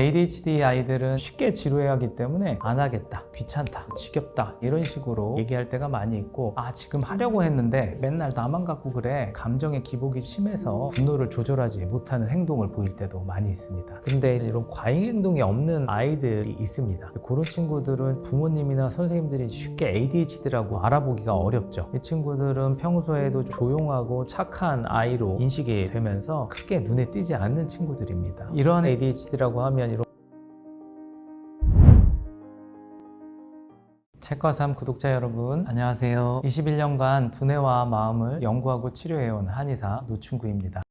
ADHD 아이들은 쉽게 지루해하기 때문에 안 하겠다, 귀찮다, 지겹다 이런 식으로 얘기할 때가 많이 있고, 지금 하려고 했는데 맨날 나만 갖고 그래, 감정의 기복이 심해서 분노를 조절하지 못하는 행동을 보일 때도 많이 있습니다. 근데 이런 과잉 행동이 없는 아이들이 있습니다. 그런 친구들은 부모님이나 선생님들이 쉽게 ADHD라고 알아보기가 어렵죠. 이 친구들은 평소에도 조용하고 착한 아이로 인식이 되면서 크게 눈에 띄지 않는 친구들입니다. 이러한 ADHD라고 하면 책과 삶 구독자 여러분, 안녕하세요. 21년간 두뇌와 마음을 연구하고 치료해온 한의사 노충구입니다.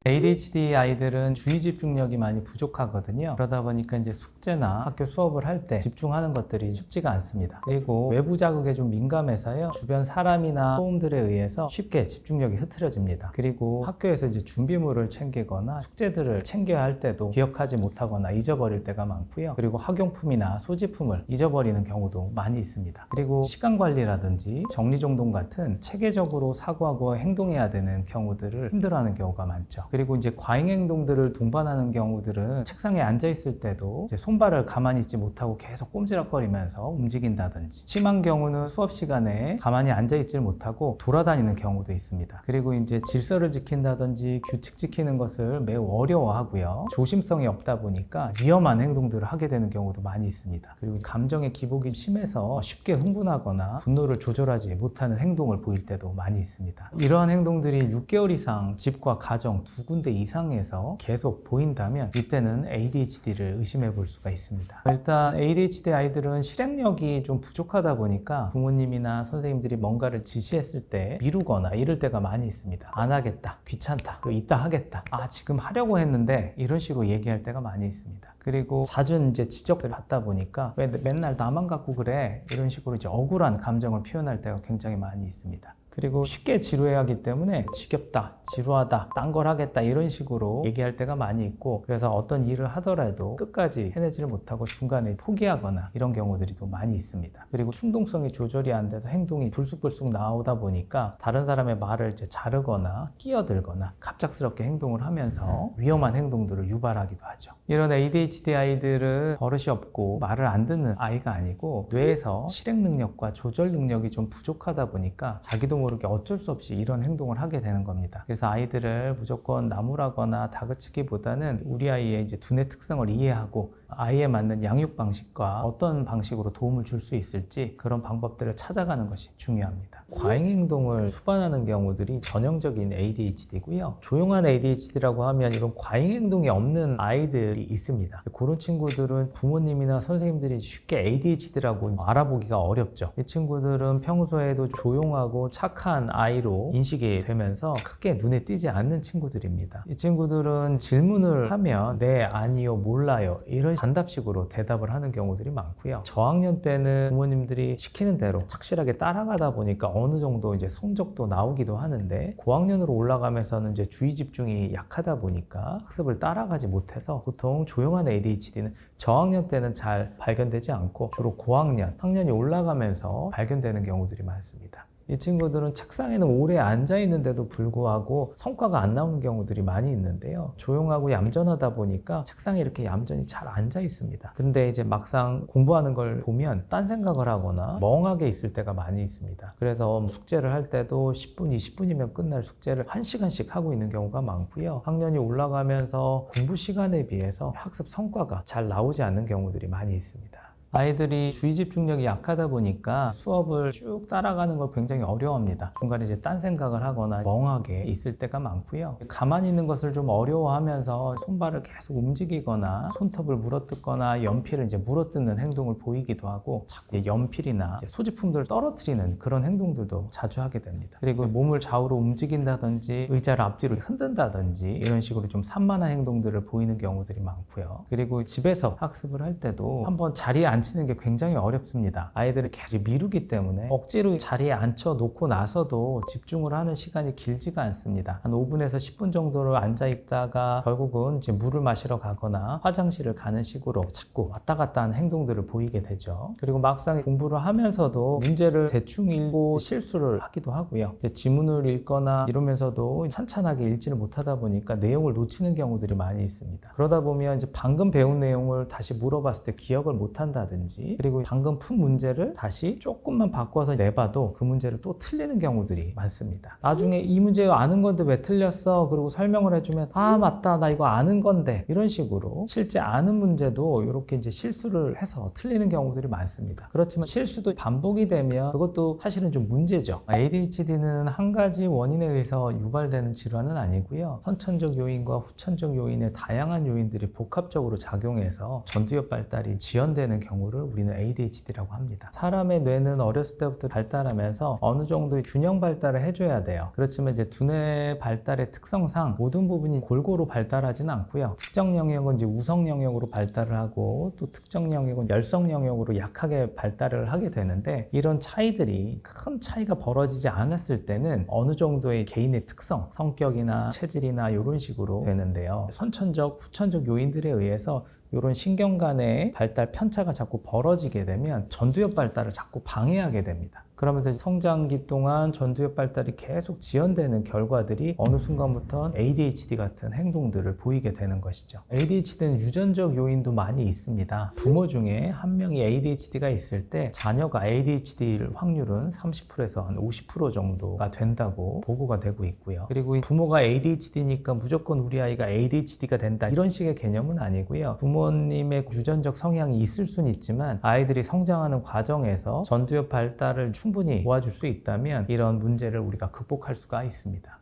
ADHD 아이들은 주의 집중력이 많이 부족하거든요. 그러다 보니까 이제 숙제나 학교 수업을 할 때 집중하는 것들이 쉽지가 않습니다. 그리고 외부 자극에 좀 민감해서요, 주변 사람이나 소음들에 의해서 쉽게 집중력이 흐트러집니다. 그리고 학교에서 이제 준비물을 챙기거나 숙제들을 챙겨야 할 때도 기억하지 못하거나 잊어버릴 때가 많고요. 그리고 학용품이나 소지품을 잊어버리는 경우도 많이 있습니다. 그리고 시간 관리라든지 정리정돈 같은 체계적으로 사고하고 행동해야 되는 경우들을 힘들어하는 경우가 많죠. 그리고 이제 과잉 행동들을 동반하는 경우들은 책상에 앉아 있을 때도 이제 손발을 가만히 있지 못하고 계속 꼼지락거리면서 움직인다든지, 심한 경우는 수업 시간에 가만히 앉아 있질 못하고 돌아다니는 경우도 있습니다. 그리고 이제 질서를 지킨다든지 규칙 지키는 것을 매우 어려워하고요, 조심성이 없다 보니까 위험한 행동들을 하게 되는 경우도 많이 있습니다. 그리고 감정의 기복이 심해서 쉽게 흥분하거나 분노를 조절하지 못하는 행동을 보일 때도 많이 있습니다. 이러한 행동들이 6개월 이상 집과 가정 두 군데 이상에서 계속 보인다면 이때는 ADHD를 의심해 볼 수가 있습니다. 일단 ADHD 아이들은 실행력이 좀 부족하다 보니까 부모님이나 선생님들이 뭔가를 지시했을 때 미루거나 이럴 때가 많이 있습니다. 안 하겠다, 귀찮다, 이따 하겠다, 지금 하려고 했는데 이런 식으로 얘기할 때가 많이 있습니다. 그리고 자주 이제 지적을 받다 보니까 왜 맨날 나만 갖고 그래, 이런 식으로 이제 억울한 감정을 표현할 때가 굉장히 많이 있습니다. 그리고 쉽게 지루해하기 때문에 지겹다, 지루하다, 딴 걸 하겠다 이런 식으로 얘기할 때가 많이 있고, 그래서 어떤 일을 하더라도 끝까지 해내지를 못하고 중간에 포기하거나 이런 경우들이 또 많이 있습니다. 그리고 충동성이 조절이 안 돼서 행동이 불쑥불쑥 나오다 보니까 다른 사람의 말을 이제 자르거나 끼어들거나 갑작스럽게 행동을 하면서 위험한 행동들을 유발하기도 하죠. 이런 ADHD 아이들은 버릇이 없고 말을 안 듣는 아이가 아니고 뇌에서 실행 능력과 조절 능력이 좀 부족하다 보니까 자기도 모르게 어쩔 수 없이 이런 행동을 하게 되는 겁니다. 그래서 아이들을 무조건 나무라거나 다그치기보다는 우리 아이의 이제 두뇌 특성을 이해하고 아이에 맞는 양육 방식과 어떤 방식으로 도움을 줄 수 있을지 그런 방법들을 찾아가는 것이 중요합니다. 과잉 행동을 수반하는 경우들이 전형적인 ADHD고요. 조용한 ADHD라고 하면 이런 과잉 행동이 없는 아이들이 있습니다. 그런 친구들은 부모님이나 선생님들이 쉽게 ADHD라고 알아보기가 어렵죠. 이 친구들은 평소에도 조용하고 착한 아이로 인식이 되면서 크게 눈에 띄지 않는 친구들입니다. 이 친구들은 질문을 하면 네, 아니요, 몰라요 이런 단답식으로 대답을 하는 경우들이 많고요. 저학년 때는 부모님들이 시키는 대로 착실하게 따라가다 보니까 어느 정도 이제 성적도 나오기도 하는데, 고학년으로 올라가면서는 이제 주의 집중이 약하다 보니까 학습을 따라가지 못해서 보통 조용한 ADHD는 저학년 때는 잘 발견되지 않고 주로 고학년, 학년이 올라가면서 발견되는 경우들이 많습니다. 이 친구들은 책상에는 오래 앉아 있는데도 불구하고 성과가 안 나오는 경우들이 많이 있는데요. 조용하고 얌전하다 보니까 책상에 이렇게 얌전히 잘 앉아 있습니다. 근데 이제 막상 공부하는 걸 보면 딴 생각을 하거나 멍하게 있을 때가 많이 있습니다. 그래서 숙제를 할 때도 10분, 20분이면 끝날 숙제를 1시간씩 하고 있는 경우가 많고요. 학년이 올라가면서 공부 시간에 비해서 학습 성과가 잘 나오지 않는 경우들이 많이 있습니다. 아이들이 주의 집중력이 약하다 보니까 수업을 쭉 따라가는 걸 굉장히 어려워합니다. 중간에 이제 딴 생각을 하거나 멍하게 있을 때가 많고요. 가만히 있는 것을 좀 어려워하면서 손발을 계속 움직이거나 손톱을 물어뜯거나 연필을 이제 물어뜯는 행동을 보이기도 하고, 자꾸 연필이나 소지품들을 떨어뜨리는 그런 행동들도 자주 하게 됩니다. 그리고 몸을 좌우로 움직인다든지 의자를 앞뒤로 흔든다든지 이런 식으로 좀 산만한 행동들을 보이는 경우들이 많고요. 그리고 집에서 학습을 할 때도 한번 자리에 앉히는 게 굉장히 어렵습니다. 아이들을 계속 미루기 때문에 억지로 자리에 앉혀 놓고 나서도 집중을 하는 시간이 길지가 않습니다. 한 5분에서 10분 정도를 앉아 있다가 결국은 이제 물을 마시러 가거나 화장실을 가는 식으로 자꾸 왔다 갔다 하는 행동들을 보이게 되죠. 그리고 막상 공부를 하면서도 문제를 대충 읽고 실수를 하기도 하고요. 이제 지문을 읽거나 이러면서도 찬찬하게 읽지를 못하다 보니까 내용을 놓치는 경우들이 많이 있습니다. 그러다 보면 이제 방금 배운 내용을 다시 물어봤을 때 기억을 못한다든지, 그리고 방금 푼 문제를 다시 조금만 바꿔서 내봐도 그 문제를 또 틀리는 경우들이 많습니다. 나중에 이 문제 아는 건데 왜 틀렸어? 그리고 설명을 해주면 아 맞다 나 이거 아는 건데, 이런 식으로 실제 아는 문제도 이렇게 이제 실수를 해서 틀리는 경우들이 많습니다. 그렇지만 실수도 반복이 되면 그것도 사실은 좀 문제죠. ADHD는 한 가지 원인에 의해서 유발되는 질환은 아니고요. 선천적 요인과 후천적 요인의 다양한 요인들이 복합적으로 작용해서 전두엽 발달이 지연되는 경우를 우리는 ADHD라고 합니다. 사람의 뇌는 어렸을 때부터 발달하면서 어느 정도의 균형 발달을 해줘야 돼요. 그렇지만 이제 두뇌 발달의 특성상 모든 부분이 골고루 발달하지는 않고요. 특정 영역은 이제 우성 영역으로 발달을 하고 또 특정 영역은 열성 영역으로 약하게 발달을 하게 되는데, 이런 차이들이 큰 차이가 벌어지지 않았을 때는 어느 정도의 개인의 특성, 성격이나 체질이나 이런 식으로 되는데요. 선천적, 후천적 요인들에 의해서 이런 신경 간의 발달 편차가 자꾸 벌어지게 되면 전두엽 발달을 자꾸 방해하게 됩니다. 그러면서 성장기 동안 전두엽 발달이 계속 지연되는 결과들이 어느 순간부터 ADHD 같은 행동들을 보이게 되는 것이죠. ADHD는 유전적 요인도 많이 있습니다. 부모 중에 한 명이 ADHD가 있을 때 자녀가 ADHD일 확률은 30%에서 한 50% 정도가 된다고 보고가 되고 있고요. 그리고 부모가 ADHD니까 무조건 우리 아이가 ADHD가 된다, 이런 식의 개념은 아니고요. 부모님의 유전적 성향이 있을 수는 있지만 아이들이 성장하는 과정에서 전두엽 발달을 충분히 도와줄 수 있다면 이런 문제를 우리가 극복할 수가 있습니다.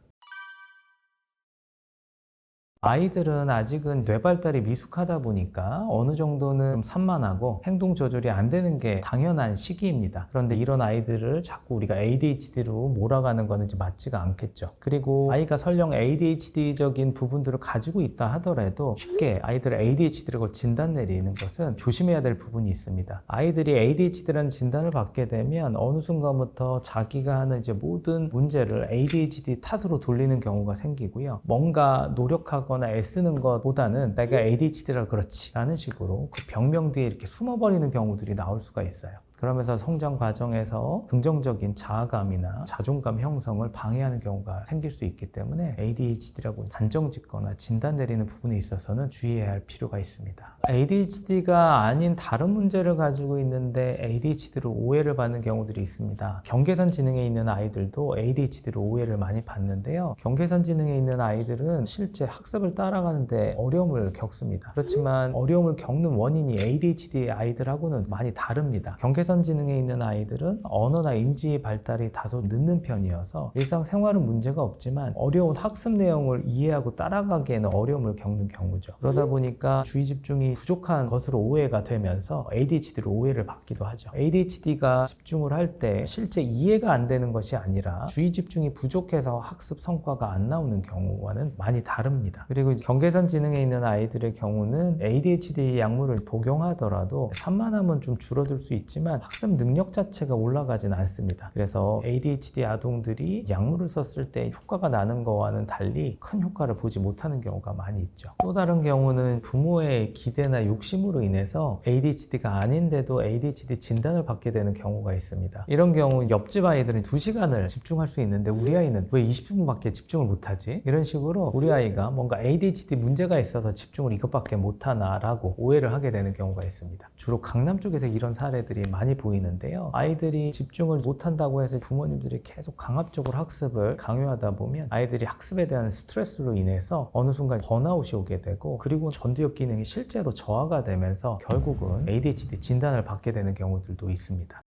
아이들은 아직은 뇌발달이 미숙하다 보니까 어느 정도는 좀 산만하고 행동 조절이 안 되는 게 당연한 시기입니다. 그런데 이런 아이들을 자꾸 우리가 ADHD로 몰아가는 거는 이제 맞지가 않겠죠. 그리고 아이가 설령 ADHD적인 부분들을 가지고 있다 하더라도 쉽게 아이들을 ADHD라고 진단 내리는 것은 조심해야 될 부분이 있습니다. 아이들이 ADHD라는 진단을 받게 되면 어느 순간부터 자기가 하는 이제 모든 문제를 ADHD 탓으로 돌리는 경우가 생기고요. 뭔가 노력하거나 애쓰는 것보다는 내가 ADHD라 그렇지 라는 식으로 그 병명 뒤에 이렇게 숨어버리는 경우들이 나올 수가 있어요. 그러면서 성장 과정에서 긍정적인 자아감이나 자존감 형성을 방해하는 경우가 생길 수 있기 때문에 ADHD라고 단정 짓거나 진단 내리는 부분에 있어서는 주의해야 할 필요가 있습니다. ADHD가 아닌 다른 문제를 가지고 있는데 ADHD로 오해를 받는 경우들이 있습니다. 경계선 지능에 있는 아이들도 ADHD로 오해를 많이 받는데요. 경계선 지능에 있는 아이들은 실제 학습을 따라가는데 어려움을 겪습니다. 그렇지만 어려움을 겪는 원인이 ADHD 아이들하고는 많이 다릅니다. 경계선 지능에 있는 아이들은 언어나 인지 발달이 다소 늦는 편이어서 일상생활은 문제가 없지만 어려운 학습 내용을 이해하고 따라가기에는 어려움을 겪는 경우죠. 그러다 보니까 주의 집중이 부족한 것으로 오해가 되면서 ADHD로 오해를 받기도 하죠. ADHD가 집중을 할 때 실제 이해가 안 되는 것이 아니라 주의 집중이 부족해서 학습 성과가 안 나오는 경우와는 많이 다릅니다. 그리고 경계선 지능에 있는 아이들의 경우는 ADHD 약물을 복용하더라도 산만함은 좀 줄어들 수 있지만 학습 능력 자체가 올라가지는 않습니다. 그래서 ADHD 아동들이 약물을 썼을 때 효과가 나는 거와는 달리 큰 효과를 보지 못하는 경우가 많이 있죠. 또 다른 경우는 부모의 기대나 욕심으로 인해서 ADHD가 아닌데도 ADHD 진단을 받게 되는 경우가 있습니다. 이런 경우 옆집 아이들은 2시간을 집중할 수 있는데 우리 아이는 왜 20분밖에 집중을 못하지? 이런 식으로 우리 아이가 뭔가 ADHD 문제가 있어서 집중을 이것밖에 못하나 라고 오해를 하게 되는 경우가 있습니다. 주로 강남 쪽에서 이런 사례들이 많이 보이는데요. 아이들이 집중을 못한다고 해서 부모님들이 계속 강압적으로 학습을 강요하다 보면 아이들이 학습에 대한 스트레스로 인해서 어느 순간 번아웃이 오게 되고, 그리고 전두엽 기능이 실제로 저하가 되면서 결국은 ADHD 진단을 받게 되는 경우들도 있습니다.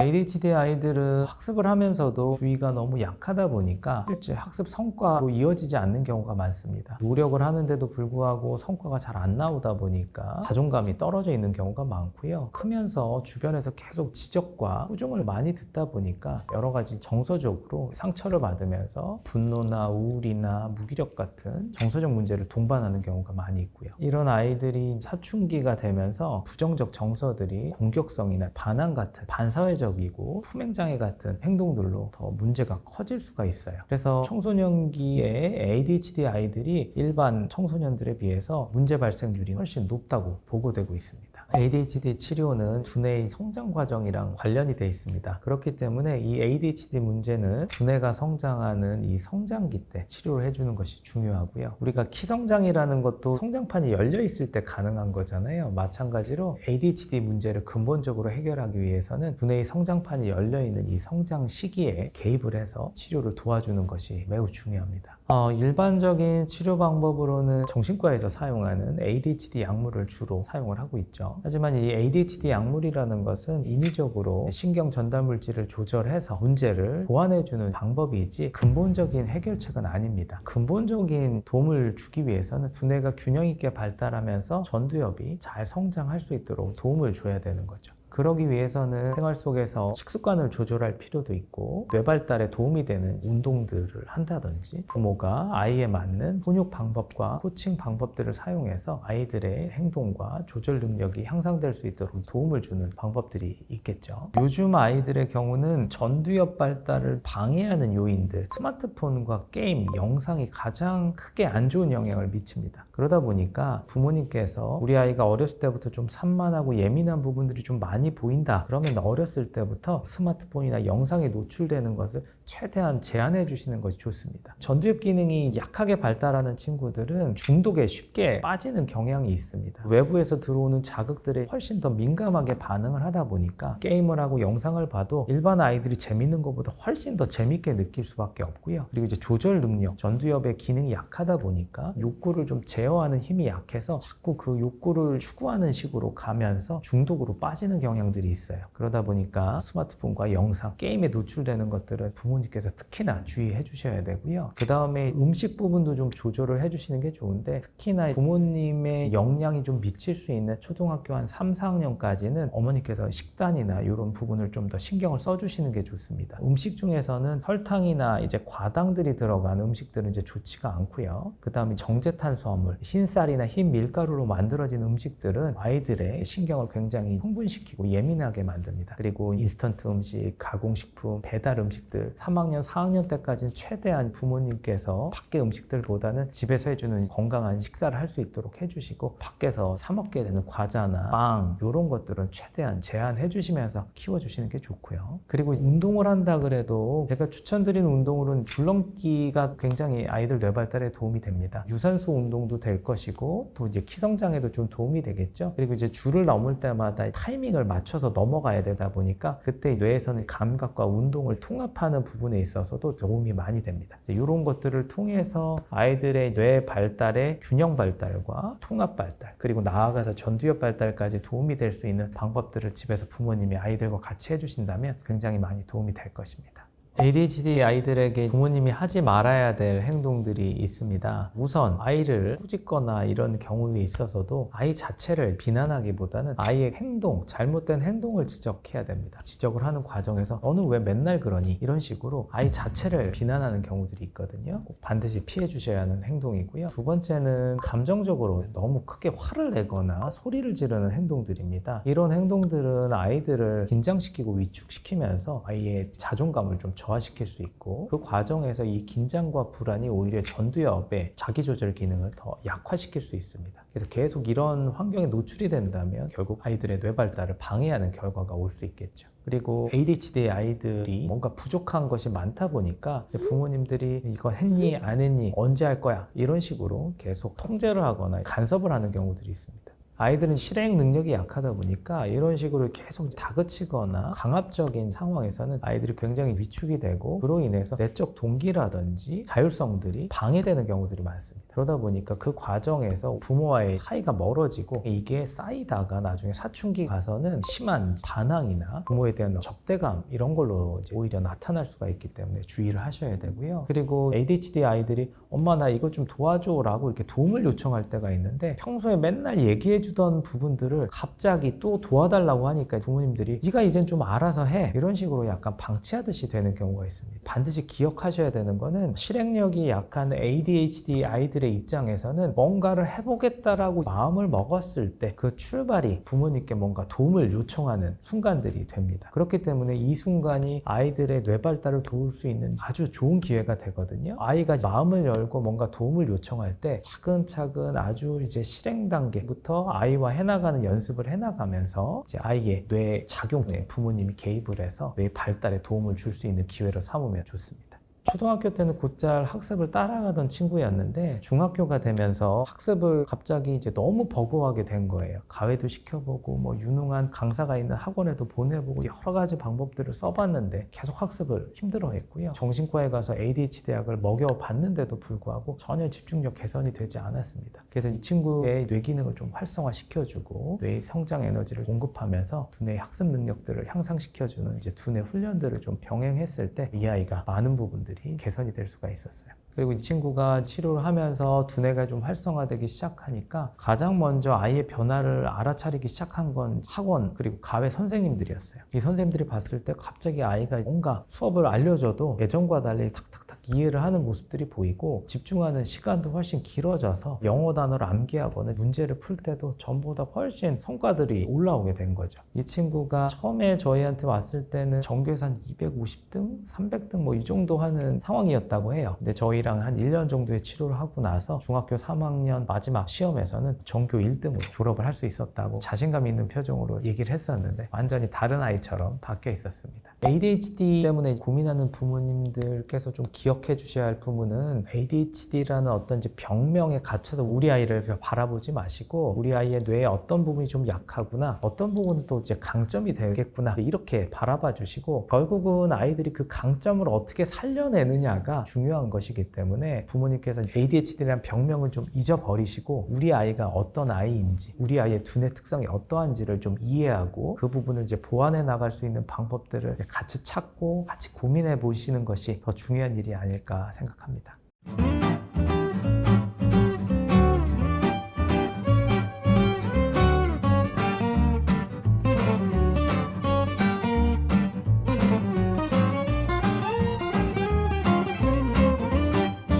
ADHD 아이들은 학습을 하면서도 주의가 너무 약하다 보니까 실제 학습 성과로 이어지지 않는 경우가 많습니다. 노력을 하는데도 불구하고 성과가 잘 안 나오다 보니까 자존감이 떨어져 있는 경우가 많고요. 크면서 주변에서 계속 지적과 꾸중을 많이 듣다 보니까 여러 가지 정서적으로 상처를 받으면서 분노나 우울이나 무기력 같은 정서적 문제를 동반하는 경우가 많이 있고요. 이런 아이들이 사춘기가 되면서 부정적 정서들이 공격성이나 반항 같은 반사회적이고 품행장애 같은 행동들로 더 문제가 커질 수가 있어요. 그래서 청소년기에 ADHD 아이들이 일반 청소년들에 비해서 문제 발생률이 훨씬 높다고 보고되고 있습니다. ADHD 치료는 두뇌의 성장 과정이랑 관련이 되어 있습니다. 그렇기 때문에 이 ADHD 문제는 두뇌가 성장하는 이 성장기 때 치료를 해주는 것이 중요하고요. 우리가 키성장이라는 것도 성장판이 열려 있을 때 가능한 거잖아요. 마찬가지로 ADHD 문제를 근본적으로 해결하기 위해서는 두뇌의 성장판이 열려 있는 이 성장 시기에 개입을 해서 치료를 도와주는 것이 매우 중요합니다. 일반적인 치료 방법으로는 정신과에서 사용하는 ADHD 약물을 주로 사용을 하고 있죠. 하지만 이 ADHD 약물이라는 것은 인위적으로 신경 전달 물질을 조절해서 문제를 보완해주는 방법이지 근본적인 해결책은 아닙니다. 근본적인 도움을 주기 위해서는 두뇌가 균형 있게 발달하면서 전두엽이 잘 성장할 수 있도록 도움을 줘야 되는 거죠. 그러기 위해서는 생활 속에서 식습관을 조절할 필요도 있고 뇌 발달에 도움이 되는 운동들을 한다든지 부모가 아이에 맞는 훈육 방법과 코칭 방법들을 사용해서 아이들의 행동과 조절 능력이 향상될 수 있도록 도움을 주는 방법들이 있겠죠. 요즘 아이들의 경우는 전두엽 발달을 방해하는 요인들, 스마트폰과 게임, 영상이 가장 크게 안 좋은 영향을 미칩니다. 그러다 보니까 부모님께서 우리 아이가 어렸을 때부터 좀 산만하고 예민한 부분들이 좀 많이 보인다. 그러면 어렸을 때부터 스마트폰이나 영상에 노출되는 것을 최대한 제한해 주시는 것이 좋습니다. 전두엽 기능이 약하게 발달하는 친구들은 중독에 쉽게 빠지는 경향이 있습니다. 외부에서 들어오는 자극들에 훨씬 더 민감하게 반응을 하다 보니까 게임을 하고 영상을 봐도 일반 아이들이 재밌는 것보다 훨씬 더 재밌게 느낄 수밖에 없고요. 그리고 이제 조절 능력, 전두엽의 기능이 약하다 보니까 욕구를 좀 제어하는 힘이 약해서 자꾸 그 욕구를 추구하는 식으로 가면서 중독으로 빠지는 경향들이 있어요. 그러다 보니까 스마트폰과 영상, 게임에 노출되는 것들은 부모님께서 특히나 주의해 주셔야 되고요. 그 다음에 음식 부분도 좀 조절을 해 주시는 게 좋은데 특히나 부모님의 영향이 좀 미칠 수 있는 초등학교 한 3, 4학년까지는 어머니께서 식단이나 이런 부분을 좀 더 신경을 써 주시는 게 좋습니다. 음식 중에서는 설탕이나 이제 과당들이 들어간 음식들은 이제 좋지가 않고요. 그 다음에 정제탄수화물, 흰쌀이나 흰 밀가루로 만들어진 음식들은 아이들의 신경을 굉장히 흥분시키고 예민하게 만듭니다. 그리고 인스턴트 음식, 가공식품, 배달 음식들 3학년, 4학년 때까지는 최대한 부모님께서 밖의 음식들보다는 집에서 해주는 건강한 식사를 할 수 있도록 해주시고 밖에서 사 먹게 되는 과자나 빵 이런 것들은 최대한 제한해 주시면서 키워주시는 게 좋고요. 그리고 운동을 한다 그래도 제가 추천드리는 운동으로는 줄넘기가 굉장히 아이들 뇌 발달에 도움이 됩니다. 유산소 운동도 될 것이고 또 이제 키 성장에도 좀 도움이 되겠죠. 그리고 이제 줄을 넘을 때마다 타이밍을 맞춰서 넘어가야 되다 보니까 그때 뇌에서는 감각과 운동을 통합하는 부분에 있어서도 도움이 많이 됩니다. 이런 것들을 통해서 아이들의 뇌 발달의 균형 발달과 통합 발달 그리고 나아가서 전두엽 발달까지 도움이 될 수 있는 방법들을 집에서 부모님이 아이들과 같이 해주신다면 굉장히 많이 도움이 될 것입니다. ADHD 아이들에게 부모님이 하지 말아야 될 행동들이 있습니다. 우선 아이를 꾸짖거나 이런 경우에 있어서도 아이 자체를 비난하기보다는 아이의 행동, 잘못된 행동을 지적해야 됩니다. 지적을 하는 과정에서 너는 왜 맨날 그러니? 이런 식으로 아이 자체를 비난하는 경우들이 있거든요. 꼭 반드시 피해 주셔야 하는 행동이고요. 두 번째는 감정적으로 너무 크게 화를 내거나 소리를 지르는 행동들입니다. 이런 행동들은 아이들을 긴장시키고 위축시키면서 아이의 자존감을 좀 저하시킬 수 있고 그 과정에서 이 긴장과 불안이 오히려 전두엽의 자기조절 기능을 더 약화시킬 수 있습니다. 그래서 계속 이런 환경에 노출이 된다면 결국 아이들의 뇌 발달을 방해하는 결과가 올 수 있겠죠. 그리고 ADHD 아이들이 뭔가 부족한 것이 많다 보니까 부모님들이 이거 했니 안 했니 언제 할 거야 이런 식으로 계속 통제를 하거나 간섭을 하는 경우들이 있습니다. 아이들은 실행 능력이 약하다 보니까 이런 식으로 계속 다그치거나 강압적인 상황에서는 아이들이 굉장히 위축이 되고 그로 인해서 내적 동기라든지 자율성들이 방해되는 경우들이 많습니다. 그러다 보니까 그 과정에서 부모와의 사이가 멀어지고 이게 쌓이다가 나중에 사춘기 가서는 심한 반항이나 부모에 대한 적대감 이런 걸로 이제 오히려 나타날 수가 있기 때문에 주의를 하셔야 되고요. 그리고 ADHD 아이들이 엄마 나 이거 좀 도와줘 라고 이렇게 도움을 요청할 때가 있는데 평소에 맨날 얘기해 주던 부분들을 갑자기 또 도와달라고 하니까 부모님들이 네가 이젠 좀 알아서 해 이런 식으로 약간 방치하듯이 되는 경우가 있습니다. 반드시 기억하셔야 되는 거는 실행력이 약한 ADHD 아이들의 입장에서는 뭔가를 해보겠다라고 마음을 먹었을 때 그 출발이 부모님께 뭔가 도움을 요청하는 순간들이 됩니다. 그렇기 때문에 이 순간이 아이들의 뇌 발달을 도울 수 있는 아주 좋은 기회가 되거든요. 아이가 마음을 열고 뭔가 도움을 요청할 때 차근차근 아주 이제 실행 단계부터 아이와 해나가는 연습을 해나가면서 이제 아이의 뇌 작용에 부모님이 개입을 해서 뇌 발달에 도움을 줄 수 있는 기회로 삼으면 좋습니다. 초등학교 때는 곧잘 학습을 따라가던 친구였는데 중학교가 되면서 학습을 갑자기 이제 너무 버거워하게 된 거예요. 가외도 시켜보고 뭐 유능한 강사가 있는 학원에도 보내보고 여러 가지 방법들을 써봤는데 계속 학습을 힘들어했고요. 정신과에 가서 ADHD 약을 먹여봤는데도 불구하고 전혀 집중력 개선이 되지 않았습니다. 그래서 이 친구의 뇌 기능을 좀 활성화시켜주고 뇌 성장 에너지를 공급하면서 두뇌의 학습 능력들을 향상시켜주는 이제 두뇌 훈련들을 좀 병행했을 때 이 아이가 많은 부분들이 개선이 될 수가 있었어요. 그리고 이 친구가 치료를 하면서 두뇌가 좀 활성화되기 시작하니까 가장 먼저 아이의 변화를 알아차리기 시작한 건 학원 그리고 가외 선생님들이었어요. 이 선생님들이 봤을 때 갑자기 아이가 뭔가 수업을 알려줘도 예전과 달리 탁탁탁 이해를 하는 모습들이 보이고 집중하는 시간도 훨씬 길어져서 영어 단어를 암기하거나 문제를 풀 때도 전보다 훨씬 성과들이 올라오게 된 거죠. 이 친구가 처음에 저희한테 왔을 때는 전교에서 한 250등, 300등 뭐 이 정도 하는 상황이었다고 해요. 근데 저희랑 한 1년 정도의 치료를 하고 나서 중학교 3학년 마지막 시험에서는 전교 1등으로 졸업을 할 수 있었다고 자신감 있는 표정으로 얘기를 했었는데 완전히 다른 아이처럼 바뀌어 있었습니다. ADHD 때문에 고민하는 부모님들께서 좀 기억해 주셔야 할 부분은 ADHD라는 어떤 이제 병명에 갇혀서 우리 아이를 바라보지 마시고 우리 아이의 뇌에 어떤 부분이 좀 약하구나 어떤 부분은 또 이제 강점이 되겠구나 이렇게 바라봐 주시고 결국은 아이들이 그 강점을 어떻게 살려내느냐가 중요한 것이기 때문에 부모님께서 ADHD라는 병명을 좀 잊어버리시고 우리 아이가 어떤 아이인지 우리 아이의 두뇌 특성이 어떠한지를 좀 이해하고 그 부분을 이제 보완해 나갈 수 있는 방법들을 같이 찾고 같이 고민해 보시는 것이 더 중요한 일이 아닐까 생각합니다.